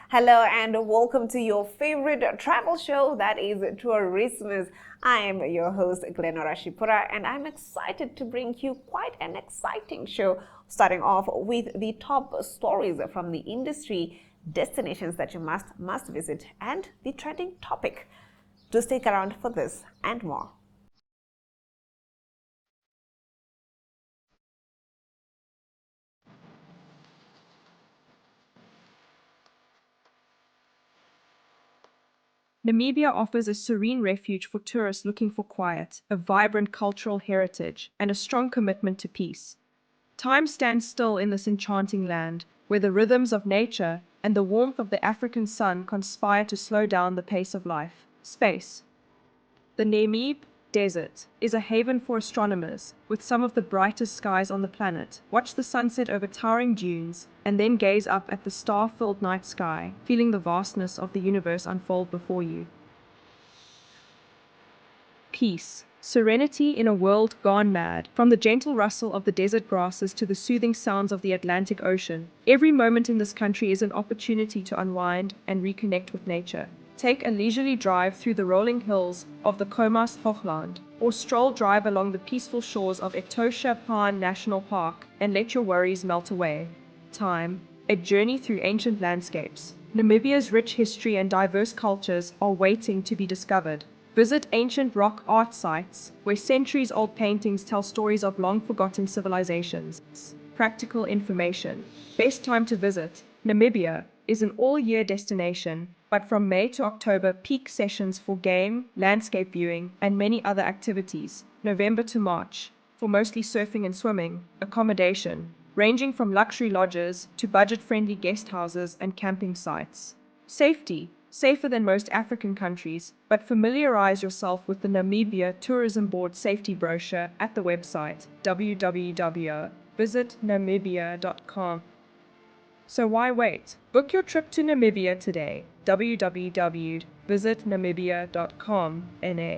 Hello and welcome to your favorite travel show, that is Tourismus. I am your host Glenora Shipura and I'm excited to bring you quite an exciting show, starting off with the top stories from the industry, destinations that you must visit, and the trending topic. Do stick around for this and more. Namibia offers a serene refuge for tourists looking for quiet, a vibrant cultural heritage, and a strong commitment to peace. Time stands still in this enchanting land, where the rhythms of nature and the warmth of the African sun conspire to slow down the pace of life. Space. The Namib Desert is a haven for astronomers, with some of the brightest skies on the planet. Watch the sunset over towering dunes, and then gaze up at the star-filled night sky, feeling the vastness of the universe unfold before you. Peace. Serenity in a world gone mad. From the gentle rustle of the desert grasses to the soothing sounds of the Atlantic Ocean, every moment in this country is an opportunity to unwind and reconnect with nature. Take a leisurely drive through the rolling hills of the Khomas Hoogland, or stroll drive along the peaceful shores of Etosha Pan National Park and let your worries melt away. Time. A journey through ancient landscapes. Namibia's rich history and diverse cultures are waiting to be discovered. Visit ancient rock art sites, where centuries-old paintings tell stories of long-forgotten civilizations. Practical information. Best time to visit. Namibia is an all-year destination, but from May to October, peak sessions for game, landscape viewing, and many other activities. November to March, for mostly surfing and swimming. Accommodation, ranging from luxury lodges to budget-friendly guest houses and camping sites. Safety. Safer than most African countries, but familiarize yourself with the Namibia Tourism Board safety brochure at the website www.visitnamibia.com. So why wait? Book your trip to Namibia today. www.visitnamibia.com NA.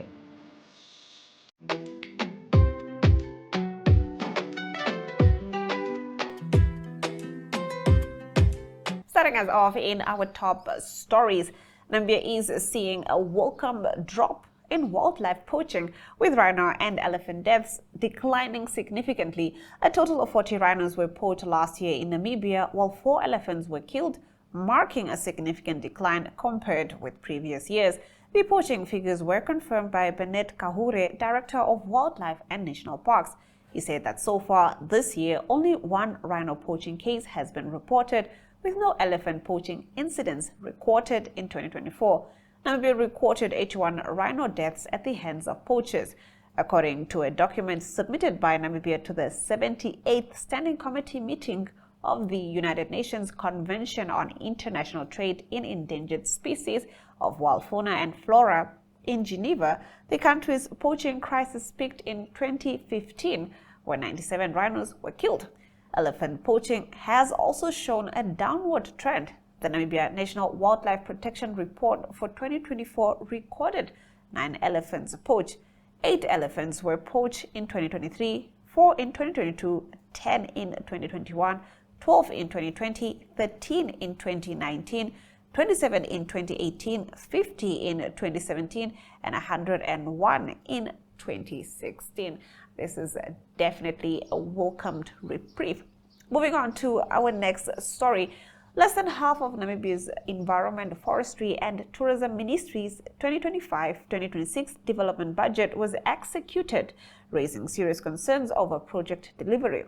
Starting us off in our top stories, Namibia is seeing a welcome drop in wildlife poaching, with rhino and elephant deaths declining significantly. A total of 40 rhinos were poached last year in Namibia, while 4 elephants were killed, marking a significant decline compared with previous years. The poaching figures were confirmed by Bennett Kahure, Director of Wildlife and National Parks. He said that so far this year, only 1 rhino poaching case has been reported, with no elephant poaching incidents recorded in 2024. Namibia recorded 81 rhino deaths at the hands of poachers. According to a document submitted by Namibia to the 78th Standing Committee meeting of the United Nations Convention on International Trade in Endangered Species of Wild Fauna and Flora in Geneva, the country's poaching crisis peaked in 2015, when 97 rhinos were killed. Elephant poaching has also shown a downward trend. The Namibia National Wildlife Protection Report for 2024 recorded 9 elephants poached. 8 elephants were poached in 2023, 4 in 2022, 10 in 2021, 12 in 2020, 13 in 2019, 27 in 2018, 50 in 2017, and 101 in 2016. This is definitely a welcomed reprieve. Moving on to our next story. Less than half of Namibia's Environment, Forestry and Tourism Ministry's 2025-2026 development budget was executed, raising serious concerns over project delivery.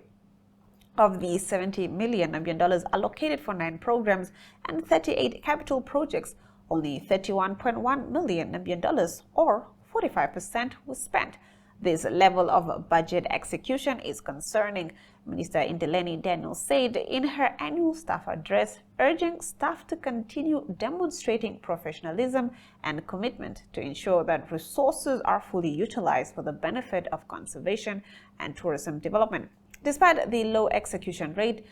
Of the $70 million allocated for 9 programs and 38 capital projects, only $31.1 million or 45% was spent. This level of budget execution is concerning, Minister Indileni Daniel said in her annual staff address, urging staff to continue demonstrating professionalism and commitment to ensure that resources are fully utilized for the benefit of conservation and tourism development. Despite the low execution rate,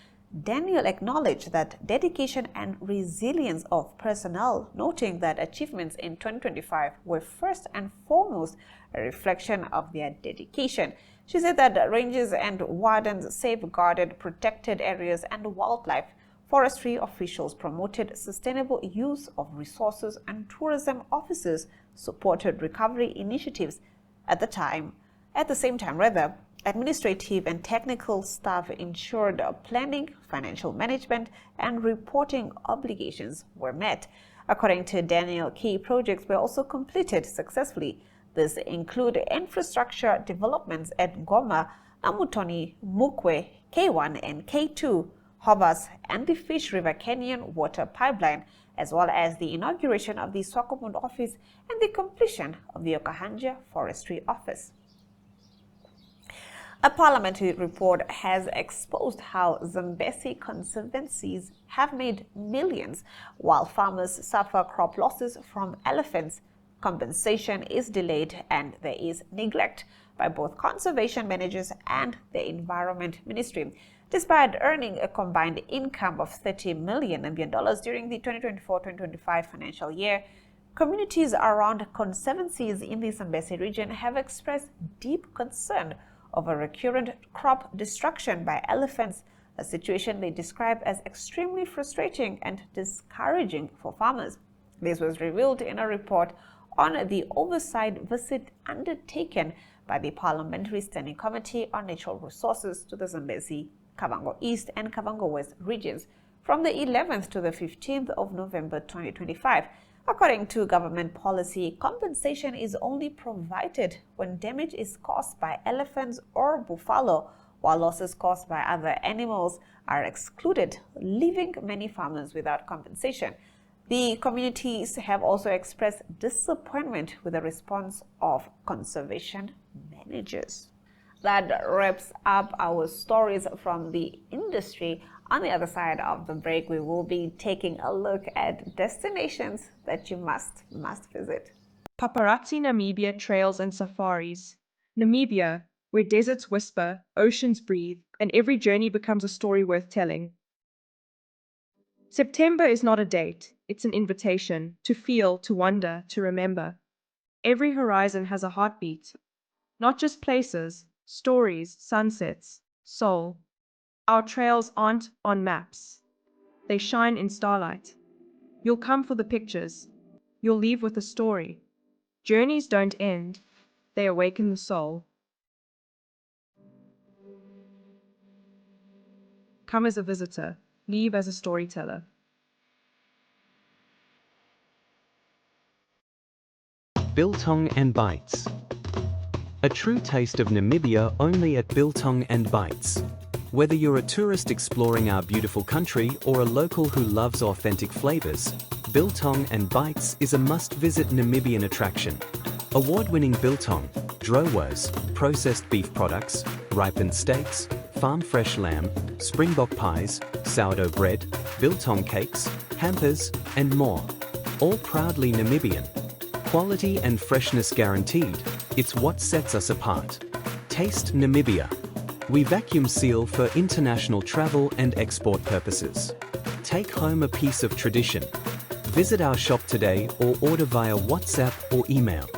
Daniel acknowledged that dedication and resilience of personnel, noting that achievements in 2025 were first and foremost a reflection of their dedication. She said that rangers and wardens safeguarded protected areas and wildlife forestry officials promoted sustainable use of resources and tourism officers supported recovery initiatives. At the same time, administrative and technical staff ensured planning, financial management, and reporting obligations were met. According to Daniel, key projects were also completed successfully. This include infrastructure developments at Goma, Namutoni, Mukwe, K1 and K2, Hobas, and the Fish River Canyon water pipeline, as well as the inauguration of the Swakopmund office and the completion of the Okahanja forestry office. A parliamentary report has exposed how Zambezi conservancies have made millions while farmers suffer crop losses from elephants. Compensation is delayed and there is neglect by both conservation managers and the Environment Ministry. Despite earning a combined income of $30 million during the 2024-2025 financial year, communities around conservancies in the Zambezi region have expressed deep concern over recurrent crop destruction by elephants, a situation they describe as extremely frustrating and discouraging for farmers. This was revealed in a report on the oversight visit undertaken by the Parliamentary Standing Committee on Natural Resources to the Zambezi, Kavango East and Kavango West regions from the 11th to the 15th of November 2025. According to government policy, compensation is only provided when damage is caused by elephants or buffalo, while losses caused by other animals are excluded, leaving many farmers without compensation. The communities have also expressed disappointment with the response of conservation managers. That wraps up our stories from the industry. On the other side of the break, we will be taking a look at destinations that you must visit. Paparazzi Namibia Trails and Safaris. Namibia, where deserts whisper, oceans breathe, and every journey becomes a story worth telling. September is not a date, it's an invitation to feel, to wonder, to remember. Every horizon has a heartbeat. Not just places, stories, sunsets, soul. Our trails aren't on maps. They shine in starlight. You'll come for the pictures. You'll leave with a story. Journeys don't end. They awaken the soul. Come as a visitor. Leave as a storyteller. Biltong and Bites. A true taste of Namibia only at Biltong and Bites. Whether you're a tourist exploring our beautiful country or a local who loves authentic flavors, Biltong and Bites is a must-visit Namibian attraction. Award-winning biltong, drowers, processed beef products, ripened steaks, farm-fresh lamb, springbok pies, sourdough bread, biltong cakes, hampers, and more. All proudly Namibian. Quality and freshness guaranteed. It's what sets us apart. Taste Namibia. We vacuum seal for international travel and export purposes. Take home a piece of tradition. Visit our shop today or order via WhatsApp or email.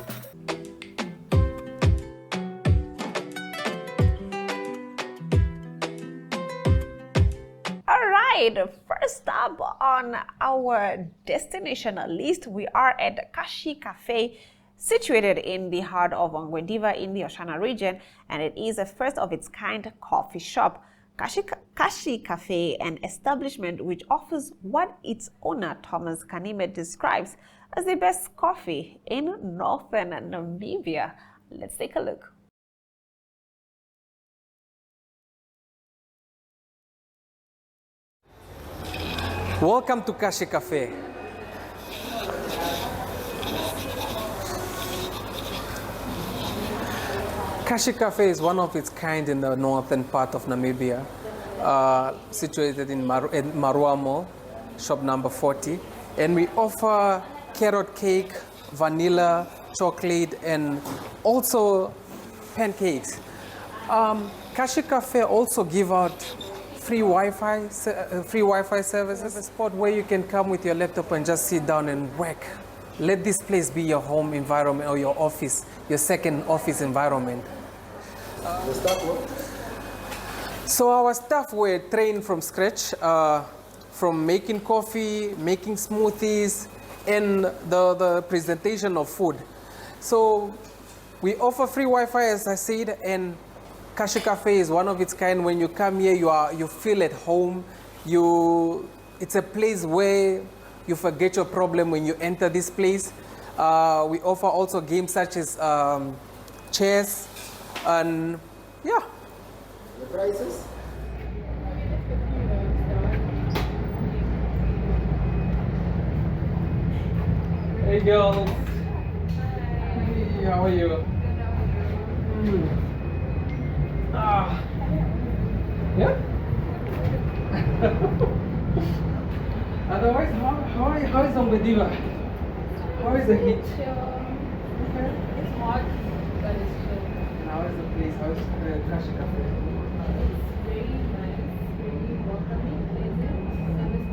All right, first up on our destination list, we are at Kaashi Cafe, situated in the heart of Ongwediva in the Oshana region, and it is a first of its kind coffee shop. Kaashi Cafe, an establishment which offers what its owner Thomas Kanime describes as the best coffee in northern Namibia. Let's take a look. Welcome to Kaashi Cafe. Kaashi Cafe is one of its kind in the northern part of Namibia, situated in Marua Mall, shop number 40. And we offer carrot cake, vanilla, chocolate, and also pancakes. Kaashi Cafe also give out free Wi-Fi services, a spot where you can come with your laptop and just sit down and work. Let this place be your home environment or your office, your second office environment. The staff work? So our staff were trained from scratch from making coffee, making smoothies, and the presentation of food. So we offer free Wi-Fi, as I said, and Kaashi Cafe is one of its kind. When you come here, you feel at home. It's a place where you forget your problem when you enter this place. We offer also games such as chess, and yeah. The prices? Hey girls. Hey, how are you? Yeah? Otherwise, how is Ongwediva? How is the heat? Okay. It's hot, but it's chill. And how is the place? How is the Kaashi Cafe? It's very nice, very welcoming, pleasant, service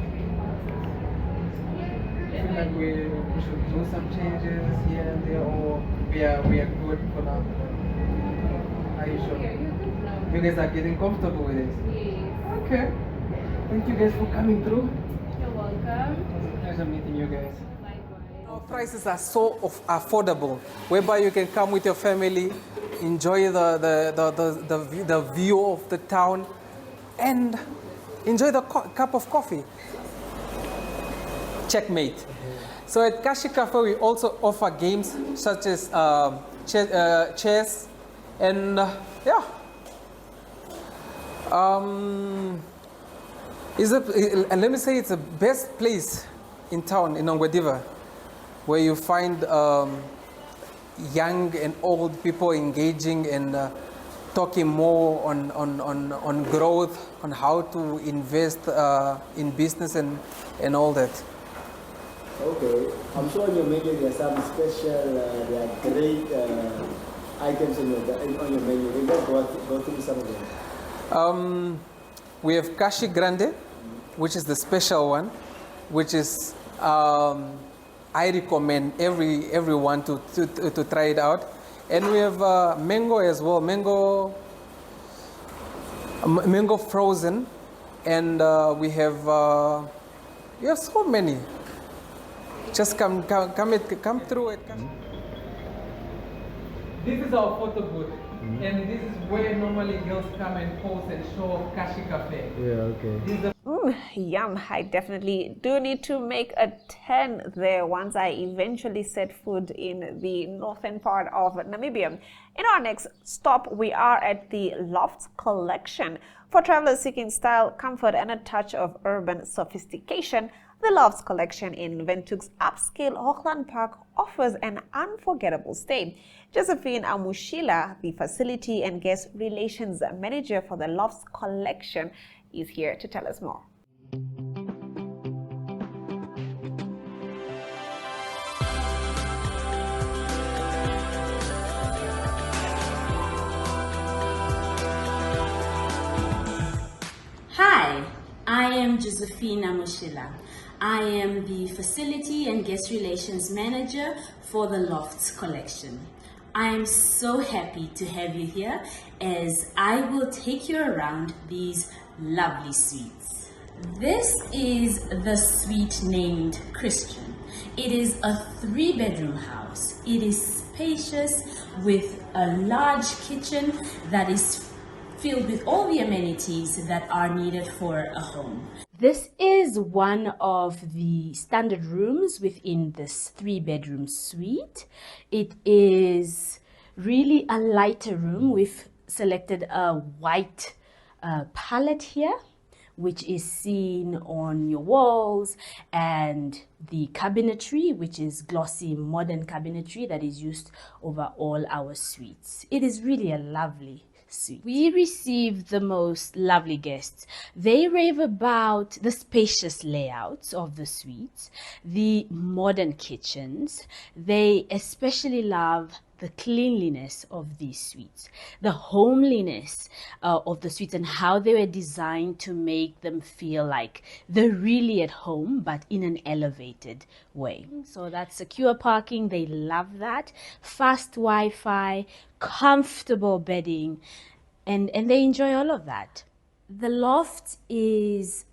I feel like we should do some changes here and there, or we are good for now. Are you sure? Yeah, you're good now. You guys are getting comfortable with this? Yes. Okay. Thank you guys for coming through. You're welcome. It was a pleasure meeting you guys. Likewise. Our prices are so affordable, whereby you can come with your family, enjoy the view of the town, and enjoy the cup of coffee. Checkmate. So at Kaashi Cafe, we also offer games such as chess, and yeah. And let me say, it's the best place in town, in Ongwediva, where you find young and old people engaging and talking more on growth, on how to invest in business and all that. Okay. I'm sure on your menu there are some special, there are great items on your menu. We just go through some of them. We have Kaashi Grande, which is the special one, which is I recommend everyone to try it out. And we have mango as well, mango frozen, and we have so many. Just come through it. This is our photo booth, and this is where normally girls come and pose and show off Kaashi Cafe. Yeah, okay. Yum. I definitely do need to make a 10 there once I eventually set foot in the northern part of Namibia. In our next stop, we are at the Lofts Collection. For travelers seeking style, comfort, and a touch of urban sophistication, the Lofts Collection in Windhoek's upscale Hoogland Park offers an unforgettable stay. Josephine Amushila, the Facility and Guest Relations Manager for the Lofts Collection, is here to tell us more. Hi, I am Josephine Amushila. I am the Facility and Guest Relations Manager for the Lofts Collection. I am so happy to have you here as I will take you around these lovely suites. This is the suite named Christian. It is a 3-bedroom house. It is spacious with a large kitchen that is filled with all the amenities that are needed for a home. This is one of the standard rooms within this 3-bedroom suite. It is really a lighter room. We've selected a white palette here, which is seen on your walls, and the cabinetry, which is glossy modern cabinetry that is used over all our suites. It is really a lovely suite. We receive the most lovely guests. They rave about the spacious layouts of the suites, the modern kitchens. They especially love the cleanliness of these suites, the homeliness of the suites, and how they were designed to make them feel like they're really at home, but in an elevated way. So that's secure parking. They love that. Fast Wi-Fi, comfortable bedding, and they enjoy all of that. The loft is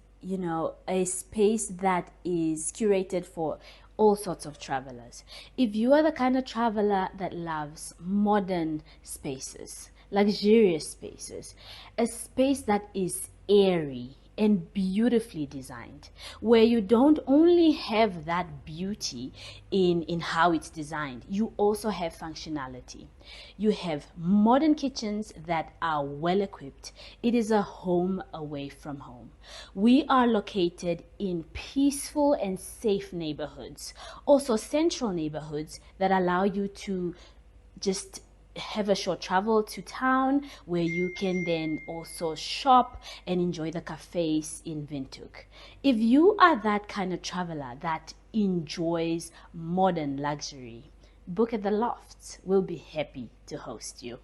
a space that is curated for all sorts of travelers. If you are the kind of traveler that loves modern spaces, luxurious spaces, a space that is airy and beautifully designed, where you don't only have that beauty in how it's designed, you also have functionality. You have modern kitchens that are well equipped. It is a home away from home. We are located in peaceful and safe neighborhoods, also central neighborhoods that allow you to just have a short travel to town, where you can then also shop and enjoy the cafes in Windhoek. If you are that kind of traveler that enjoys modern luxury, book at the Lofts. We'll be happy to host you.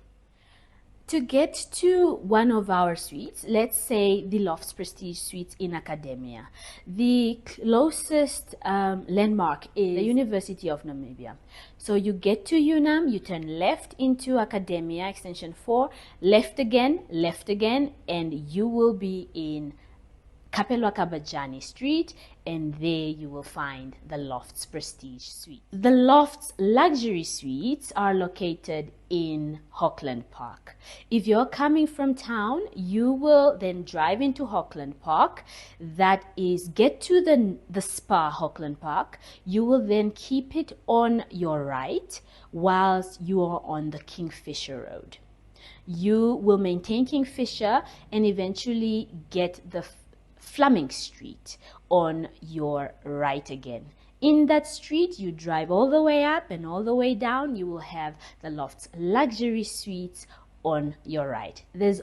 To get to one of our suites, let's say the Lofts Prestige Suites in Academia, the closest landmark is the University of Namibia. So you get to UNAM, you turn left into Academia, extension 4, left again, and you will be in Kapelwa Kabajani Street, and there you will find the Lofts Prestige Suite. The Lofts Luxury Suites are located in Hockland Park. If you're coming from town, you will then drive into Hockland Park. That is, get to the spa Hockland Park. You will then keep it on your right whilst you are on the Kingfisher Road. You will maintain Kingfisher and eventually get the Fleming Street on your right again. In that street, you drive all the way up and all the way down, you will have the Lofts Luxury Suites on your right. There's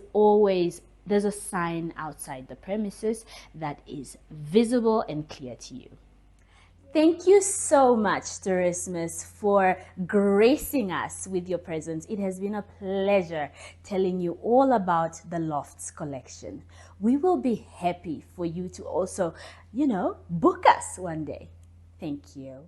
a sign outside the premises that is visible and clear to you. Thank you so much, Tourismus, for gracing us with your presence. It has been a pleasure telling you all about the Lofts Collection. We will be happy for you to also, book us one day. Thank you.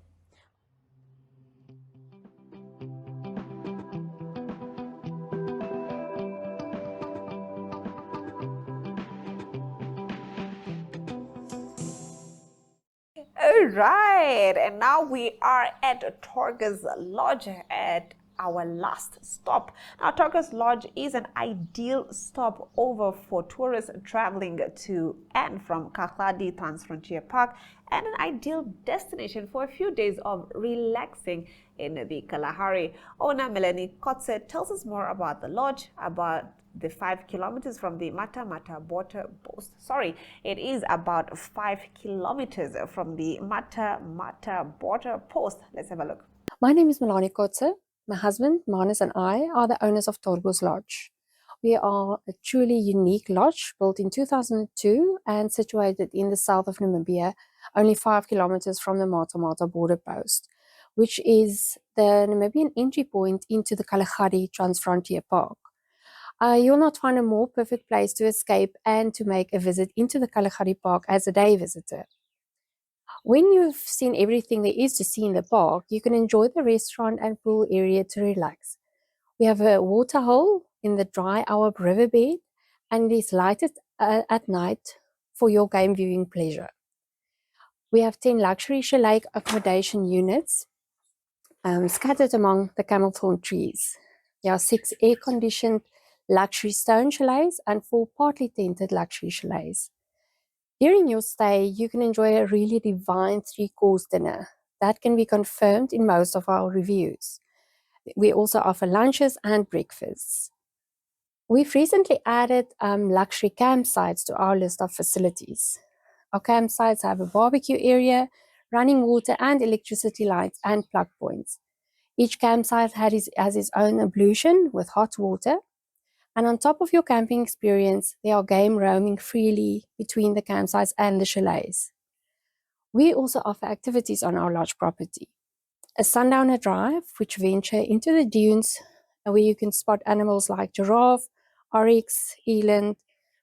All right, and now we are at Torgos Lodge at our last stop. Now, Torgos Lodge is an ideal stopover for tourists traveling to and from Kahladi Transfrontier Park, and an ideal destination for a few days of relaxing in the Kalahari. Owner Melanie Kotze tells us more about the lodge, about the 5 kilometers from the Mata Mata border post. Sorry, it is about 5 kilometers from the Mata Mata border post. Let's have a look. My name is Melanie Kotze. My husband, Manus, and I are the owners of Torgos Lodge. We are a truly unique lodge built in 2002 and situated in the south of Namibia, only 5 kilometers from the Mata Mata border post, which is the Namibian entry point into the Kalahari Transfrontier Park. You'll not find a more perfect place to escape and to make a visit into the Kalahari Park as a day visitor. When you've seen everything there is to see in the park, you can enjoy the restaurant and pool area to relax. We have a water hole in the dry Awab riverbed, and it is lighted at night for your game viewing pleasure. We have 10 luxury chalet accommodation units scattered among the camel thorn trees. There are 6 air-conditioned luxury stone chalets and 4 partly tented luxury chalets. During your stay, you can enjoy a really divine 3-course dinner. That can be confirmed in most of our reviews. We also offer lunches and breakfasts. We've recently added luxury campsites to our list of facilities. Our campsites have a barbecue area, running water and electricity lights, and plug points. Each campsite has its own ablution with hot water. And on top of your camping experience, there are game roaming freely between the campsites and the chalets. We also offer activities on our lodge property. A sundowner drive, which venture into the dunes, where you can spot animals like giraffe, oryx, eland,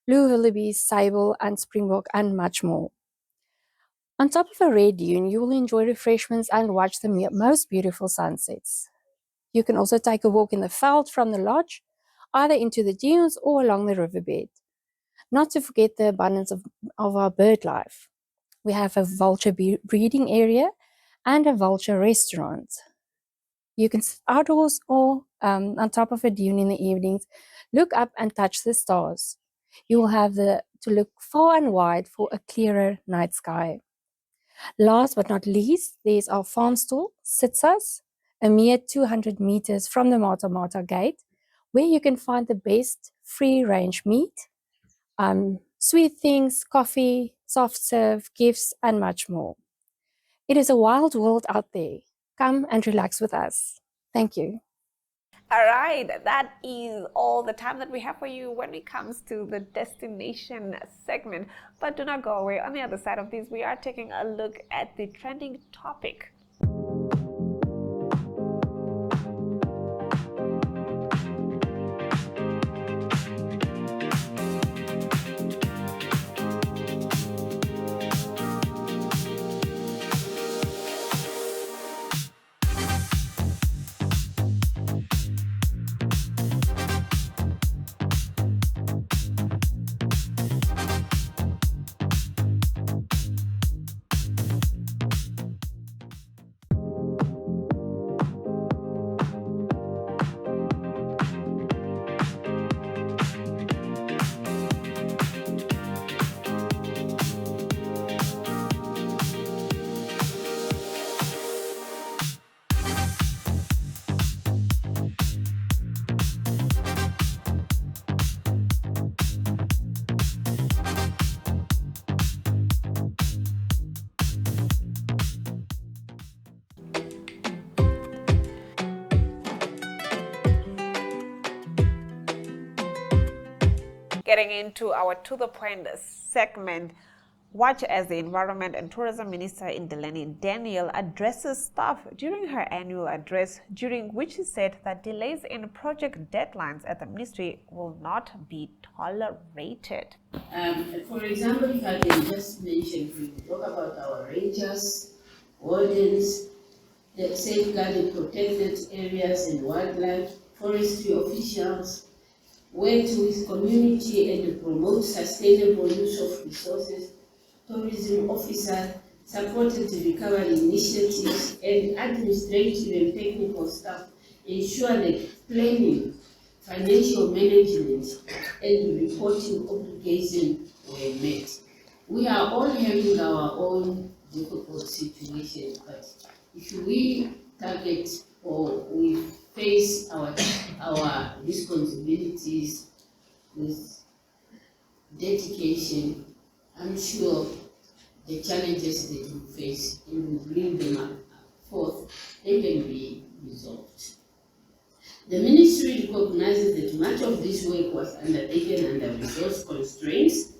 blue wildebeest, sable, and springbok, and much more. On top of a red dune, you will enjoy refreshments and watch the most beautiful sunsets. You can also take a walk in the veld from the lodge, either into the dunes or along the riverbed. Not to forget the abundance of our bird life. We have a vulture breeding area and a vulture restaurant. You can sit outdoors or on top of a dune in the evenings, look up and touch the stars. You will have to look far and wide for a clearer night sky. Last but not least, there's our farm stall, Sitsas, a mere 200 meters from the Mata Mata gate, where you can find the best free-range meat, sweet things, coffee, soft serve, gifts, and much more. It is a wild world out there. Come and relax with us. Thank you. All right, that is all the time that we have for you when it comes to the destination segment. But do not go away. On the other side of this, we are taking a look at the trending topic. Getting into our To The Point segment, watch as the Environment and Tourism Minister Indileni Daniel addresses staff during her annual address, during which she said that delays in project deadlines at the ministry will not be tolerated. For example, if I can just mention, we talk about our rangers, wardens, the safeguarded protected areas and wildlife, forestry officials, worked with community and promote sustainable use of resources, tourism officer, supported recovery initiatives, and administrative and technical staff ensure that planning, financial management, and reporting obligations were met. We are all having our own difficult situations, but if we target or we face our responsibilities with dedication, I'm sure the challenges that we face, and we bring them forth, they can be resolved. The ministry recognizes that much of this work was undertaken under resource constraints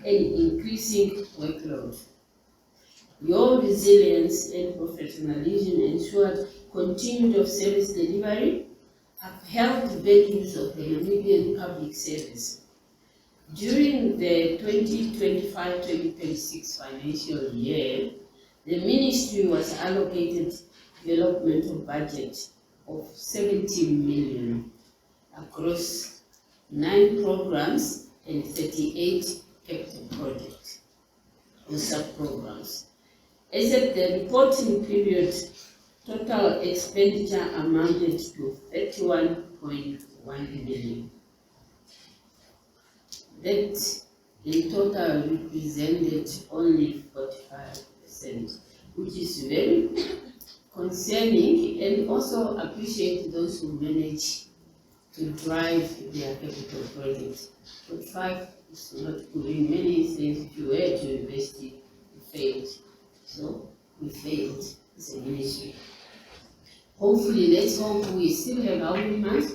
and increasing workload. Your resilience and professionalism ensured continuity of service delivery, upheld values of the Namibian public service. During the 2025-2026 financial year, the ministry was allocated developmental budget of 17 million across 9 programs and 38 capital projects or sub-programs. As at the reporting period, total expenditure amounted to 31.1 million. That in total represented only 45%, which is very concerning, and also appreciate those who manage to drive their capital projects. 45 is not good. In many things, if you were to university, you failed. So we failed as a ministry. Hopefully, let's hope we still have how many months?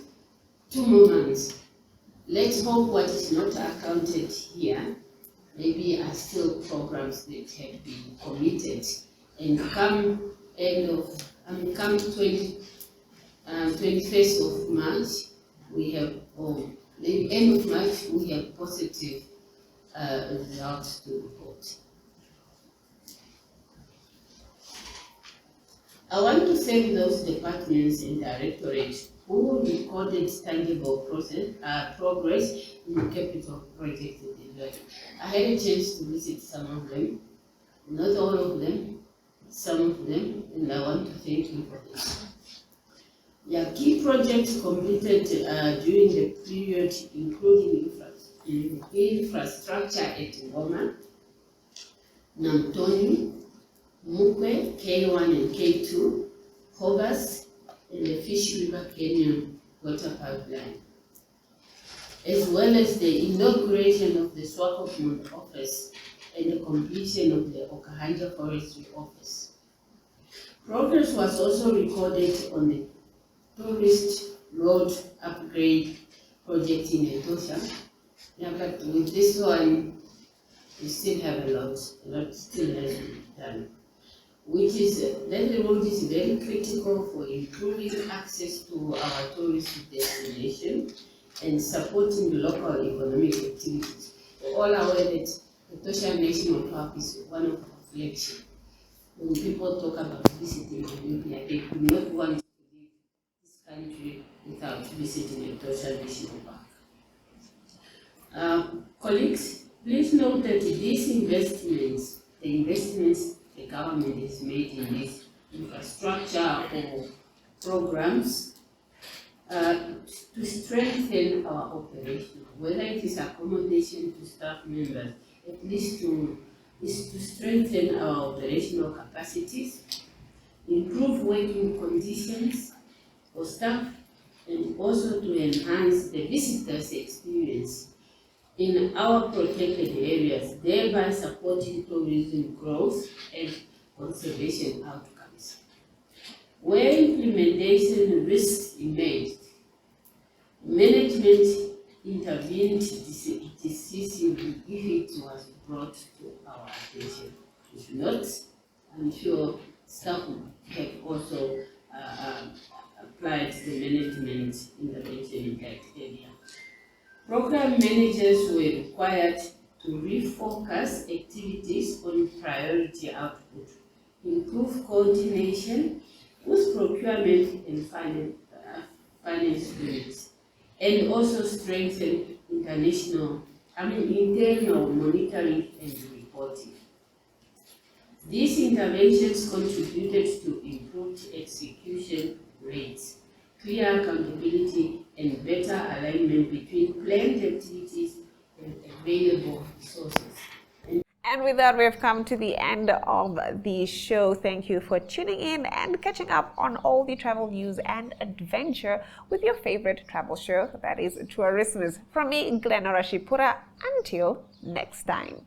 2 more months. Let's hope what is not accounted here maybe are still programs that have been committed, and come 21st of March, we have, or maybe end of March, we have positive results to report. I want to thank those departments and directorates who recorded tangible progress in the capital project in Indileni. I had a chance to visit some of them, not all of them, some of them, and I want to thank you for this. Key projects completed during the period including infrastructure at Ngoma, Namtoni, Mukwe, K1 and K2, Hobas, and the Fish River Canyon water pipeline, as well as the inauguration of the Swakopmund office and the completion of the Okahanja Forestry office. Progress was also recorded on the tourist road upgrade project in Etosha. But with this one, we still have a lot still has to be done. Which is that the road is very critical for improving access to our tourist destination and supporting local economic activities. We're all aware that Etosha National Park is one of our flagships. When people talk about visiting Namibia, they do not want to leave this country without visiting Etosha National Park. Colleagues, please note that these investments, the government has made in this infrastructure or programs to strengthen our operation, whether it is accommodation to staff members, at least is to strengthen our operational capacities, improve working conditions for staff, and also to enhance the visitors' experience in our protected areas, thereby supporting tourism growth and conservation outcomes. Where implementation risks emerged, management intervened decisively if it was brought to our attention. If not, I'm sure staff have also applied the management intervention in that area. Program managers were required to refocus activities on priority output, improve coordination with procurement and finance units, and also strengthen internal monitoring and reporting. These interventions contributed to improved execution rates, clear accountability, and better alignment between planned activities and available resources. And with that, we've come to the end of the show. Thank you for tuning in and catching up on all the travel news and adventure with your favorite travel show, that is Tourismus. From me, Glenna Rashipura, until next time.